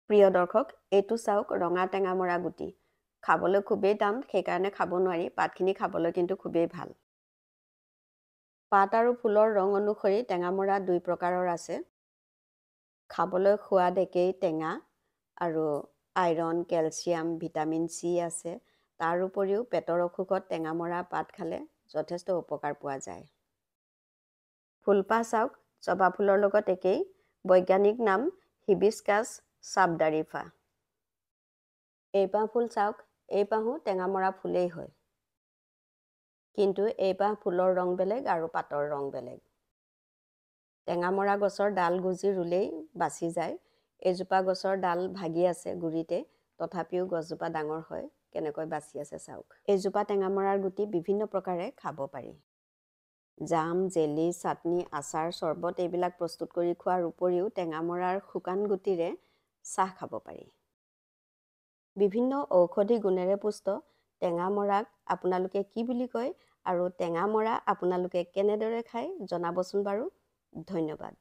প্ৰিয় দৰ্শক, এইটো চাওক ৰঙা টেঙামৰা গুটি। খাবলৈ খুবেই টান, সেইকাৰণে খাব নোৱাৰি। পাতখিনি খাবলৈ কিন্তু খুবেই ভাল। পাত আৰু ফুলৰ ৰং অনুসৰি টেঙামৰা দুই প্ৰকাৰৰ আছে। খাবলৈ সোৱাদ একেই, টেঙা আৰু আইৰণ, কেলছিয়াম, ভিটামিন চি আছে। তাৰ উপৰিও পেটৰ অসুখত টেঙামৰা পাত খালে যথেষ্ট উপকাৰ পোৱা যায়। ফুলপাহ চাওক, জবা ফুলৰ লগত একেই। বৈজ্ঞানিক নাম হিবিস্কাছ ছাবডাৰিফা। এইপাহ ফুল চাওক, এইপাহো টেঙামৰা ফুলেই হয়, কিন্তু এইপাহ ফুলৰ ৰং বেলেগ আৰু পাতৰ ৰং বেলেগ। টেঙামৰা গছৰ ডাল গুজি ৰুলেই বাচি যায়। এজোপা গছৰ ডাল ভাগি আছে গুৰিতে, তথাপিও গছজোপা ডাঙৰ হয়। কেনেকৈ বাচি আছে চাওক। এইজোপা টেঙামৰাৰ গুটি বিভিন্ন প্ৰকাৰে খাব পাৰি। জাম, জেলি, চাটনি, আচাৰ, চৰ্বত এইবিলাক প্ৰস্তুত কৰি খোৱাৰ উপৰিও টেঙামৰাৰ শুকান গুটিৰে চাহ খাব পাৰি। বিভিন্ন ঔষধি গুণেৰে পুষ্ট টেঙামৰাক আপোনালোকে কি বুলি কয় আৰু টেঙামৰা আপোনালোকে কেনেদৰে খায় জনাবচোন বাৰু। ধন্যবাদ।